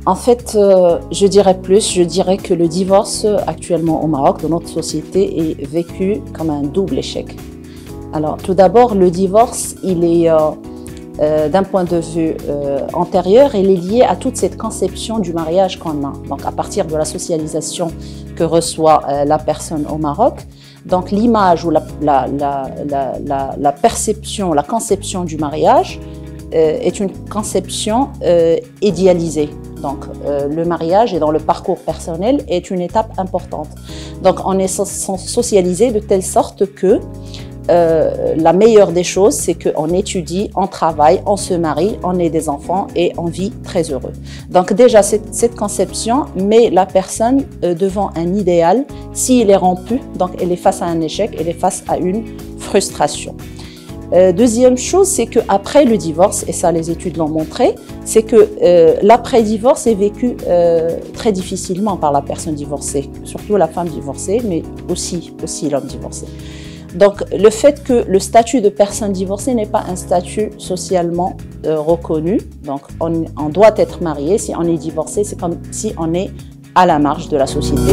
En fait, je dirais que le divorce actuellement au Maroc, dans notre société, est vécu comme un double échec. Alors, tout d'abord, le divorce, il est, d'un point de vue antérieur, il est lié à toute cette conception du mariage qu'on a. Donc, à partir de la socialisation que reçoit la personne au Maroc, donc l'image ou la perception, la conception du mariage est une conception idéalisée. Donc, le mariage et dans le parcours personnel est une étape importante. Donc, on est socialisé de telle sorte que la meilleure des choses, c'est qu'on étudie, on travaille, on se marie, on ait des enfants et on vit très heureux. Donc déjà, cette conception met la personne devant un idéal. S'il est rompu, donc elle est face à un échec, elle est face à une frustration. Deuxième chose, c'est qu'après le divorce, et ça les études l'ont montré, c'est que l'après-divorce est vécu très difficilement par la personne divorcée, surtout la femme divorcée, mais aussi l'homme divorcé. Donc, le fait que le statut de personne divorcée n'est pas un statut socialement reconnu, donc on doit être marié. Si on est divorcé, c'est comme si on est à la marge de la société.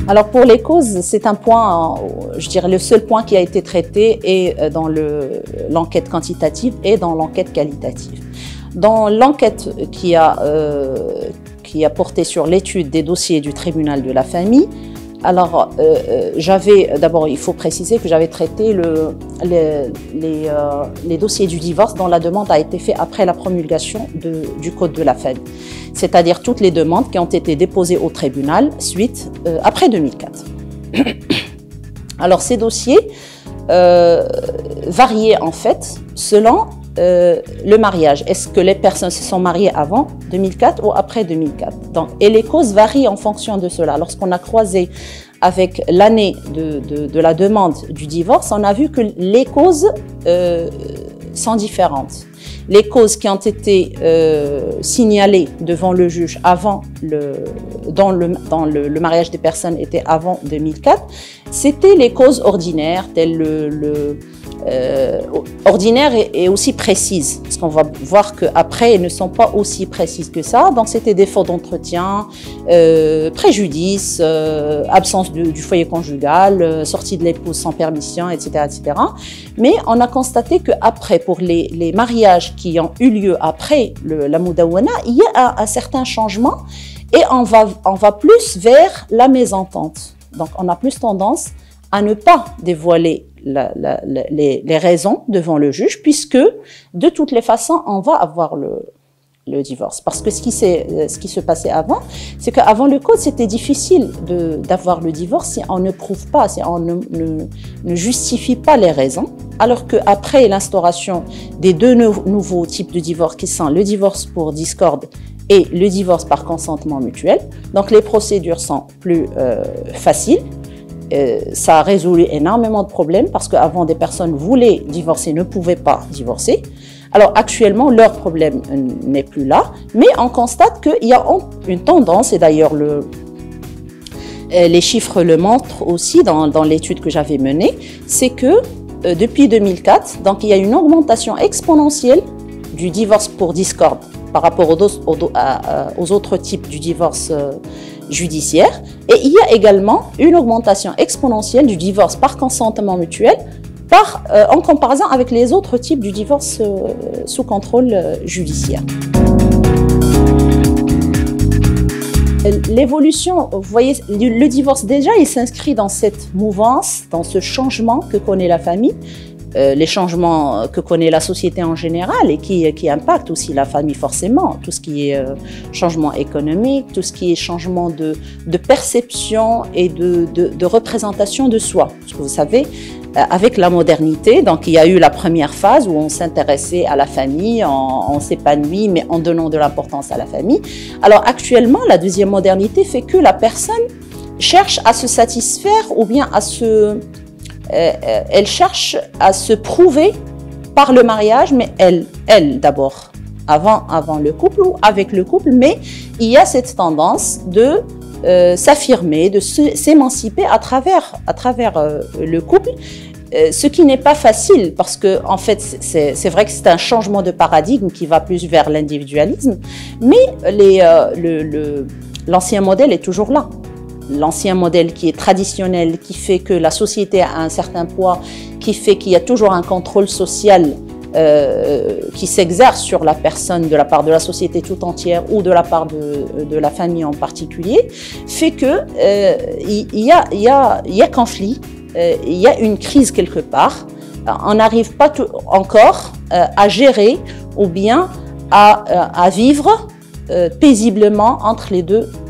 Alors pour les causes, c'est un point, je dirais le seul point qui a été traité est dans l'enquête quantitative et dans l'enquête qualitative. Dans l'enquête qui a porté sur l'étude des dossiers du tribunal de la famille, alors d'abord il faut préciser que j'avais traité les dossiers du divorce dont la demande a été faite après la promulgation du Code de la famille, c'est-à-dire toutes les demandes qui ont été déposées au tribunal après 2004. Alors ces dossiers variaient en fait selon le mariage. Est-ce que les personnes se sont mariées avant 2004 ou après 2004? Donc, et les causes varient en fonction de cela. Lorsqu'on a croisé avec l'année de la demande du divorce, on a vu que les causes sont différentes. Les causes qui ont été signalées devant le juge dans le mariage des personnes étaient avant 2004, c'était les causes ordinaires, telles ordinaires et aussi précises, parce qu'on va voir qu'après, elles ne sont pas aussi précises que ça. Donc, c'était défaut d'entretien, préjudice, absence du foyer conjugal, sortie de l'épouse sans permission, etc., etc. Mais on a constaté qu'après, pour les mariages qui ont eu lieu après la Moudawana, il y a un certain changement et on va plus vers la mésentente. Donc, on a plus tendance à ne pas dévoiler les raisons devant le juge, puisque de toutes les façons, on va avoir le divorce. Parce que ce qui se passait avant, c'est qu'avant le code, c'était difficile d'avoir le divorce si on ne prouve pas, si on ne justifie pas les raisons. Alors qu'après l'instauration des deux nouveaux types de divorce, qui sont le divorce pour discorde et le divorce par consentement mutuel, donc les procédures sont plus faciles. Ça a résolu énormément de problèmes parce qu'avant, des personnes voulaient divorcer, ne pouvaient pas divorcer. Alors actuellement, leur problème n'est plus là, mais on constate qu'il y a une tendance, et d'ailleurs les chiffres le montrent aussi dans l'étude que j'avais menée, c'est que depuis 2004, donc il y a une augmentation exponentielle du divorce pour discorde par rapport aux autres types du divorce judiciaire, et il y a également une augmentation exponentielle du divorce par consentement mutuel en comparaison avec les autres types du divorce sous contrôle judiciaire. L'évolution, vous voyez, le divorce déjà, il s'inscrit dans cette mouvance, dans ce changement que connaît la famille, les changements que connaît la société en général et qui impactent aussi la famille forcément, tout ce qui est changement économique, tout ce qui est changement de perception et de représentation de soi. Parce que vous savez, avec la modernité, donc il y a eu la première phase où on s'intéressait à la famille, on s'épanouit, mais en donnant de l'importance à la famille. Alors actuellement, la deuxième modernité fait que la personne cherche à se satisfaire ou bien elle cherche à se prouver par le mariage, mais elle d'abord, avant le couple ou avec le couple, mais il y a cette tendance de s'affirmer, de s'émanciper à travers le couple, Ce qui n'est pas facile parce que en fait c'est vrai que c'est un changement de paradigme qui va plus vers l'individualisme, mais l'ancien modèle est toujours là. L'ancien modèle qui est traditionnel, qui fait que la société a un certain poids, qui fait qu'il y a toujours un contrôle social qui s'exerce sur la personne de la part de la société tout entière ou de la part de la famille en particulier, fait que il y a conflit, il y a une crise quelque part. On n'arrive pas encore à gérer ou bien à vivre paisiblement entre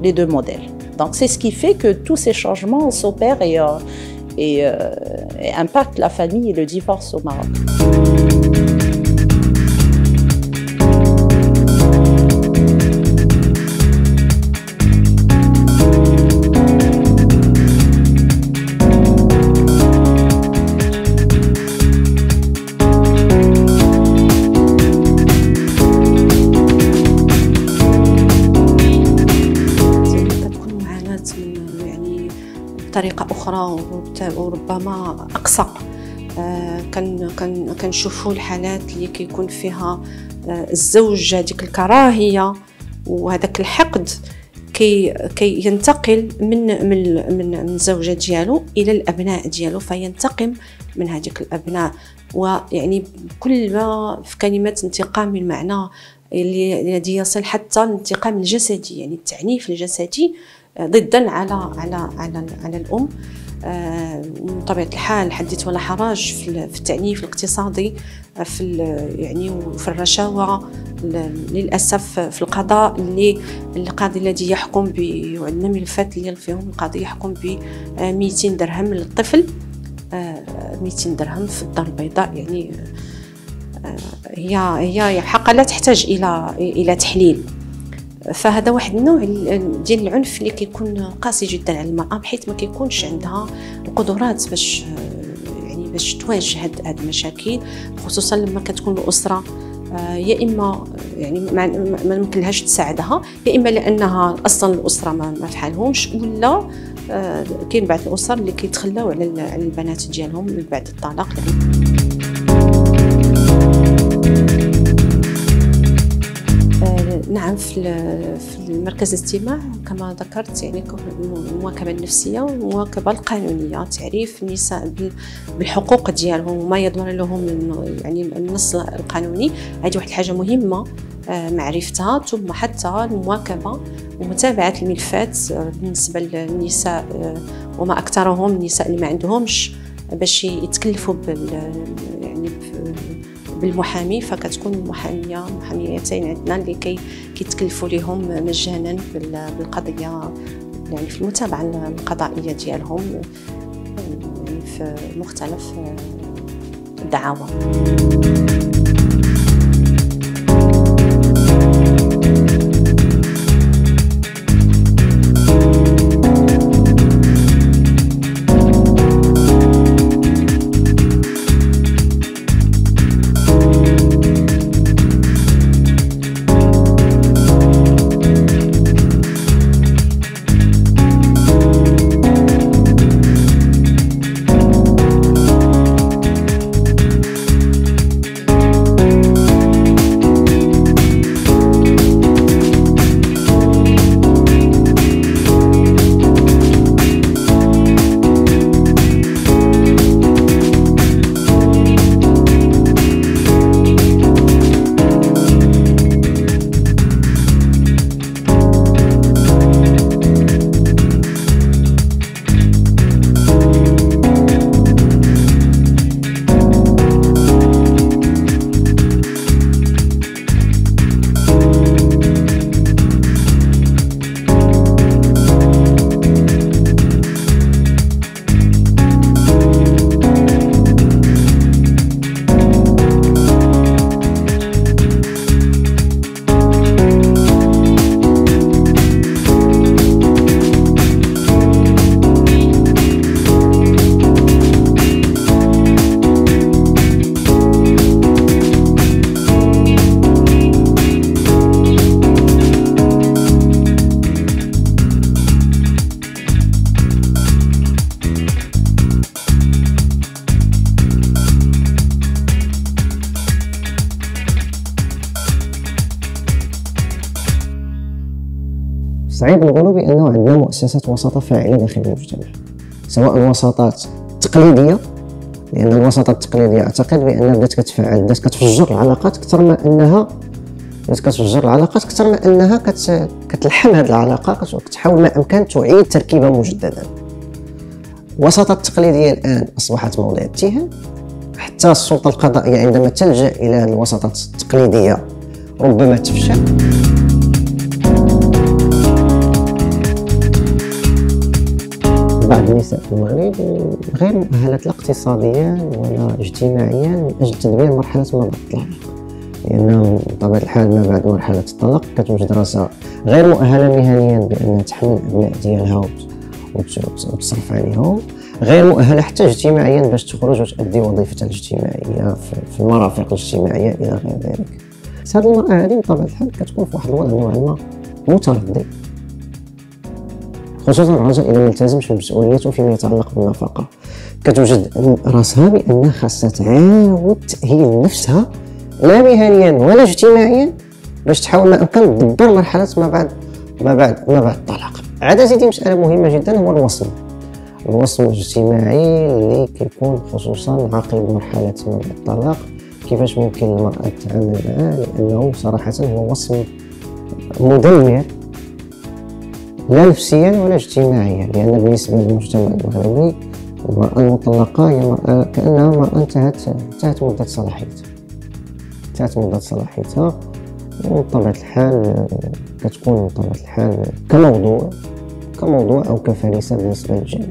les deux modèles. Donc c'est ce qui fait que tous ces changements s'opèrent et impactent la famille et le divorce au Maroc. بطريقة أخرى وربما أقصى. كنشوفوا الحالات اللي كيكون فيها الزوج هذيك الكراهية وهذاك الحقد كي ينتقل من الزوجة ديالو إلى الأبناء ديالو، فينتقم من هذيك الأبناء. ويعني كل ما في كلمة انتقام من معنى الذي يصل حتى الانتقام الجسدي، يعني التعنيف الجسدي ضدا على الأم. بطبيعة الحال حدث ولا حرج في التعنيف الاقتصادي، يعني وفي الرشاوى للأسف في القضاء القاضي الذي يحكم وعندنا ملفات اللي فيهم القاضي يحكم ب 200 درهم للطفل، 200 درهم في الدار البيضاء. يعني هي حقا لا تحتاج إلى تحليل. فهذا واحد النوع ديال العنف اللي كيكون قاسي جدا على المرأة، بحيث ما كيكونش عندها القدرات باش تواجه هاد المشاكل، خصوصا لما كتكون الأسرة يا اما يعني ما يمكنلهاش تساعدها، يا اما لانها اصلا الاسره ما فحالهمش، ولا كاين بعض الاسر اللي كيتخلاو على البنات ديالهم من بعد الطلاق. نعم، في المركز الاستماع كما ذكرت يعني المواكبه النفسيه والمواكبه القانونيه، تعريف النساء بالحقوق ديالهم وما يضمن لهم يعني النص القانوني. هذه واحد الحاجه مهمه معرفتها، ثم حتى المواكبه ومتابعه الملفات بالنسبه للنساء، وما اكثرهم النساء اللي ما عندهمش باش يتكلفوا يعني بالمحامي. فكتكون محاميتين عندنا اللي كيتكلفوا لهم مجانا بالقضيه، يعني في المتابعه القضائيه ديالهم يعني في مختلف الدعاوى. صعيب نقولوا بأنه عندنا مؤسسات وساطة فاعلة داخل المجتمع، سواء الوساطات التقليدية، لأن الوساطات التقليدية أعتقد بأنها بدات كتفعل، بدات كتفجر العلاقات أكثر ما أنها كتلحم هذه العلاقة وكتحاول ما أمكن تعيد تركيبها مجددا. الوساطات التقليدية الآن أصبحت موضع اتهام، حتى السلطة القضائية عندما تلجأ إلى الوساطات التقليدية ربما تفشل. بعض النساء في المغرب غير مؤهلات لا اقتصاديا ولا اجتماعيا من أجل تدبير مرحلة ما بعد الطلاق، لأن بطبيعة الحال ما بعد مرحلة الطلاق كتوجد راسها غير مؤهلة مهنيا بأنها تحمل الأبناء ديالها وتصرف عليهم، غير مؤهلة حتى اجتماعيا باش تخرج وتؤدي وظيفتها الاجتماعية في المرافق الاجتماعية إلى غير ذلك. هذه المرأة هذه بطبيعة الحال كتكون في واحد الوضع نوعا ما متردد، خصوصا الرجل إذا ما التزمش بمسؤوليته فيما يتعلق بالنفقة، كتوجد راسها بأنها خاصها تعاود تأهيل نفسها لا مهنيا ولا اجتماعيا باش تحاول ما أمكن تدبر مرحلة ما بعد الطلاق. عاد سيدي مسألة مهمة جدا هو الوصم الاجتماعي اللي كيكون خصوصا عقب مرحلة ما بعد الطلاق، كيفاش ممكن المرأة تتعامل معاه، لأنه صراحة هو وصم مدمر لا نفسيا ولا اجتماعيا، لأن بالنسبة للمجتمع المغربي المرأة المطلقة هي مرأة كأنها مرأة انتهت مدة صلاحيتها، وبطبيعة الحال كتكون بطبيعة الحال كموضوع أو كفريسة بالنسبة للجميع.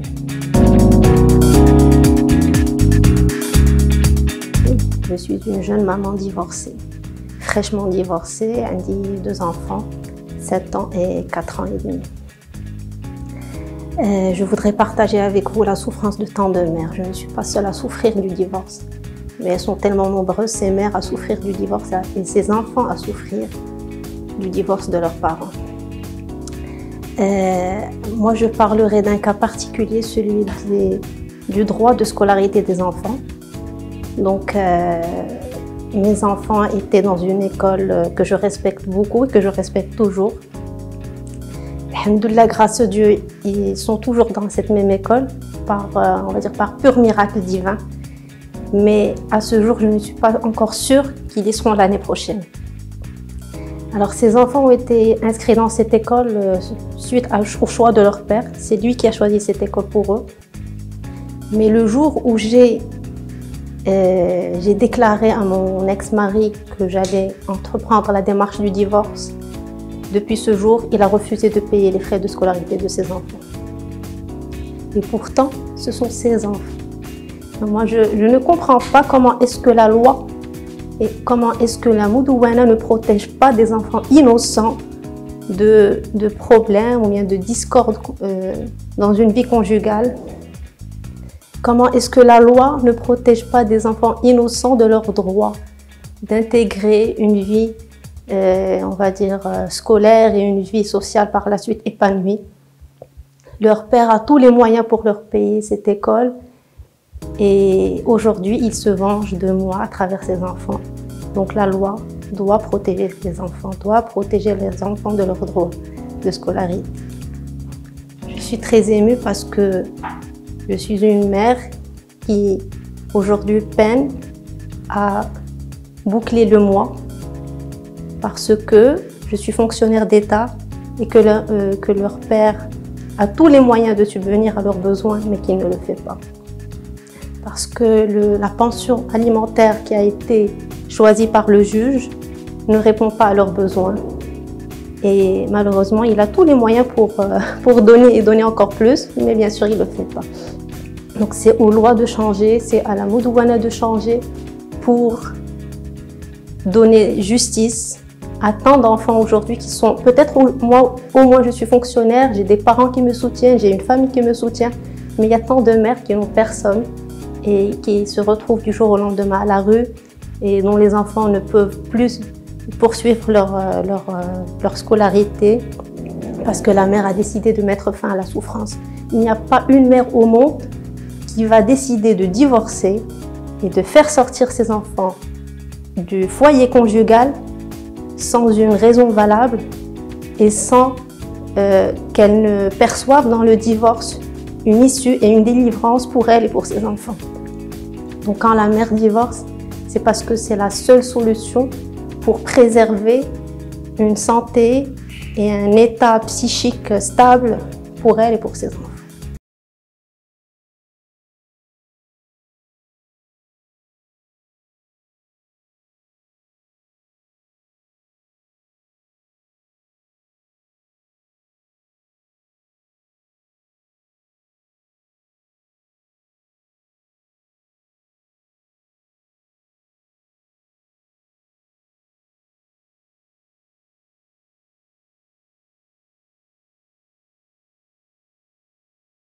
Je suis une jeune maman divorcée, fraîchement divorcée, j'ai 2 enfants, 7 ans et 4 ans et demi. Je voudrais partager avec vous la souffrance de tant de mères. Je ne suis pas seule à souffrir du divorce, mais elles sont tellement nombreuses, ces mères, à souffrir du divorce et ces enfants à souffrir du divorce de leurs parents. Moi, je parlerai d'un cas particulier, celui du droit de scolarité des enfants. Donc, mes enfants étaient dans une école que je respecte beaucoup et que je respecte toujours. Alhamdoulilah, grâce à Dieu, ils sont toujours dans cette même école, on va dire par pur miracle divin. Mais à ce jour, je ne suis pas encore sûre qu'ils y seront l'année prochaine. Alors, ces enfants ont été inscrits dans cette école suite au choix de leur père. C'est lui qui a choisi cette école pour eux. Mais le jour où j'ai déclaré à mon ex-mari que j'allais entreprendre la démarche du divorce, depuis ce jour, il a refusé de payer les frais de scolarité de ses enfants. Et pourtant, ce sont ses enfants. Moi, je ne comprends pas comment est-ce que la loi et comment est-ce que la Moudouana ne protège pas des enfants innocents de problèmes ou bien de discorde dans une vie conjugale. Comment est-ce que la loi ne protège pas des enfants innocents de leur droit d'intégrer une vie, on va dire, scolaire et une vie sociale par la suite épanouie. Leur père a tous les moyens pour leur payer cette école. Et aujourd'hui, il se venge de moi à travers ses enfants. Donc la loi doit protéger les enfants, doit protéger les enfants de leur droit de scolarité. Je suis très émue parce que je suis une mère qui aujourd'hui peine à boucler le mois parce que je suis fonctionnaire d'État et que leur père a tous les moyens de subvenir à leurs besoins mais qu'il ne le fait pas. Parce que la pension alimentaire qui a été choisie par le juge ne répond pas à leurs besoins. Et malheureusement, il a tous les moyens pour donner et donner encore plus, mais bien sûr, il ne le fait pas. Donc c'est aux lois de changer, c'est à la Moudouana de changer pour donner justice à tant d'enfants aujourd'hui qui sont... Peut-être moi, au moins je suis fonctionnaire, j'ai des parents qui me soutiennent, j'ai une famille qui me soutient, mais il y a tant de mères qui n'ont personne et qui se retrouvent du jour au lendemain à la rue et dont les enfants ne peuvent plus poursuivre leur scolarité parce que la mère a décidé de mettre fin à la souffrance. Il n'y a pas une mère au monde qui va décider de divorcer et de faire sortir ses enfants du foyer conjugal sans une raison valable et sans qu'elle ne perçoive dans le divorce une issue et une délivrance pour elle et pour ses enfants. Donc quand la mère divorce, c'est parce que c'est la seule solution pour préserver une santé et un état psychique stable pour elle et pour ses enfants.